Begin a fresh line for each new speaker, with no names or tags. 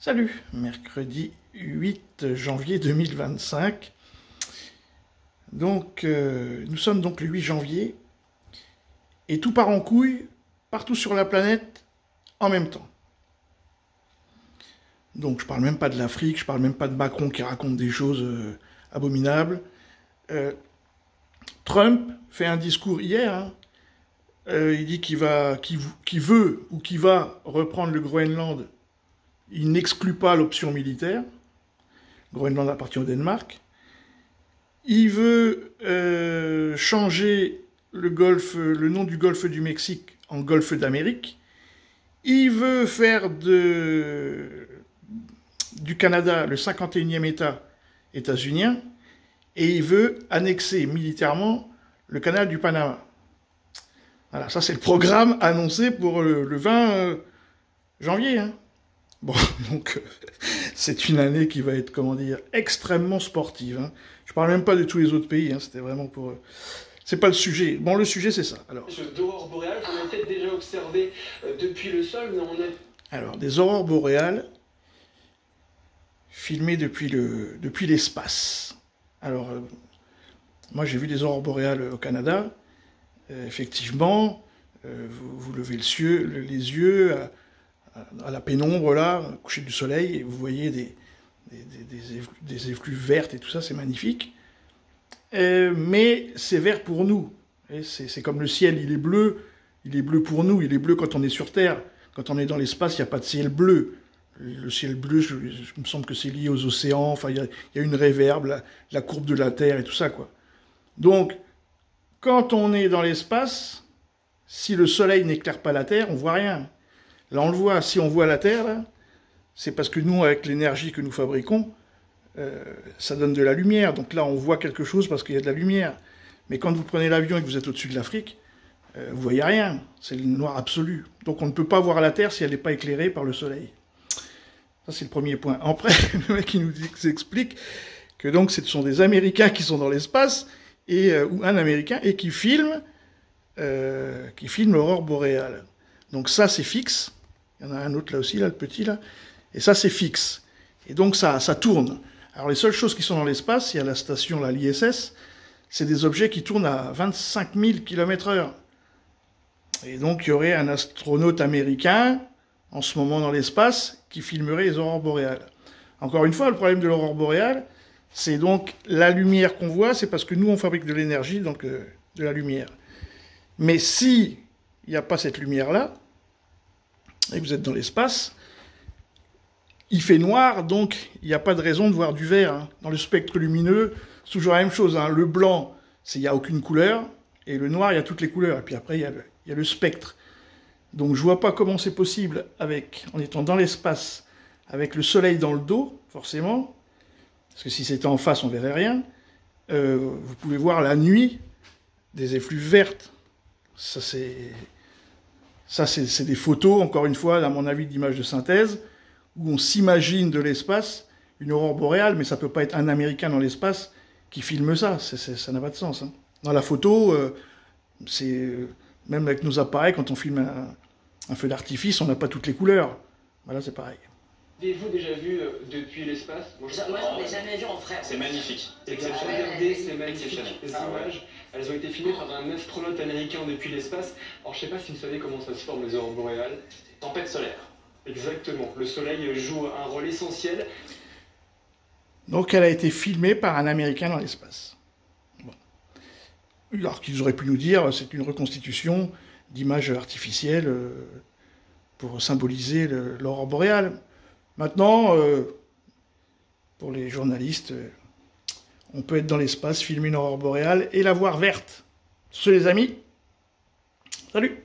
Salut, mercredi 8 janvier 2025. Donc, nous sommes donc le 8 janvier et tout part en couille partout sur la planète en même temps. Donc, je parle même pas de l'Afrique, je parle même pas de Macron qui raconte des choses abominables. Trump fait un discours hier. Il dit qu'il veut ou qu'il va reprendre le Groenland. Il n'exclut pas l'option militaire. Le Groenland appartient au Danemark. Il veut changer le nom du golfe du Mexique en golfe d'Amérique. Il veut faire du Canada le 51e État états-unien. Et il veut annexer militairement le canal du Panama. Voilà, ça c'est le programme annoncé pour le 20 janvier. Bon, donc c'est une année qui va être, comment dire, extrêmement sportive. Je parle même pas de tous les autres pays, c'était vraiment pour... C'est pas le sujet. Bon, le sujet, c'est ça. Alors,
d'aurore boréale qu'on a peut-être déjà observé depuis le sol, mais on a...
Alors, des aurores boréales filmées depuis l'espace. Alors, moi j'ai vu des aurores boréales au Canada. Effectivement, vous levez les yeux à la pénombre, là, au coucher du soleil, et vous voyez des effluves vertes et tout ça, c'est magnifique. Mais c'est vert pour nous. C'est comme le ciel, il est bleu pour nous, il est bleu quand on est sur Terre. Quand on est dans l'espace, il n'y a pas de ciel bleu. Le ciel bleu, je me semble que c'est lié aux océans, enfin, il y a une réverbe, la courbe de la Terre et tout ça, quoi. Donc, quand on est dans l'espace, si le soleil n'éclaire pas la Terre, on voit rien. Là, on le voit. Si on voit la Terre, là, c'est parce que nous, avec l'énergie que nous fabriquons, ça donne de la lumière. Donc là, on voit quelque chose parce qu'il y a de la lumière. Mais quand vous prenez l'avion et que vous êtes au-dessus de l'Afrique, vous voyez rien. C'est le noir absolu. Donc on ne peut pas voir la Terre si elle n'est pas éclairée par le soleil. Ça, c'est le premier point. Après, le mec, il nous explique que donc ce sont des Américains qui sont dans l'espace, ou un Américain, et qui filment l'aurore boréale. Donc ça, c'est fixe. Il y en a un autre là aussi, là, le petit, là. Et ça, c'est fixe. Et donc ça tourne. Alors les seules choses qui sont dans l'espace, il y a la station, là, l'ISS, c'est des objets qui tournent à 25 000 km/h. Et donc il y aurait un astronaute américain, en ce moment dans l'espace, qui filmerait les aurores boréales. Encore une fois, le problème de l'aurore boréale, c'est donc la lumière qu'on voit, c'est parce que nous, on fabrique de l'énergie, donc de la lumière. Mais si il n'y a pas cette lumière-là, et que vous êtes dans l'espace, il fait noir, donc il n'y a pas de raison de voir du vert. Dans le spectre lumineux, c'est toujours la même chose. Le blanc, il n'y a aucune couleur, et le noir, il y a toutes les couleurs. Et puis après, il y a le spectre. Donc je vois pas comment c'est possible, en étant dans l'espace, avec le soleil dans le dos, forcément, parce que si c'était en face, on verrait rien. Vous pouvez voir la nuit des effluves vertes. Ça, c'est des photos, encore une fois, à mon avis, d'images de synthèse, où on s'imagine de l'espace une aurore boréale, mais ça peut pas être un Américain dans l'espace qui filme ça. Ça n'a pas de sens. Dans la photo, même avec nos appareils, quand on filme un feu d'artifice, on n'a pas toutes les couleurs. Voilà, c'est pareil.
Avez-vous déjà vu depuis l'espace?
Moi, je n'ai jamais vu en vrai.
C'est magnifique.
Regardez, c'est magnifique. Les images, elles ont été filmées par un astronaute américain depuis l'espace. Alors, je sais pas si vous savez comment ça se forme, les aurores boréales.
Tempête solaire.
Exactement. Le soleil joue un rôle essentiel.
Donc, elle a été filmée par un Américain dans l'espace. Bon. Alors qu'ils auraient pu nous dire, c'est une reconstitution d'images artificielles pour symboliser l'aurore boréale. Maintenant, pour les journalistes, on peut être dans l'espace, filmer une aurore boréale et la voir verte. Ce les amis, salut!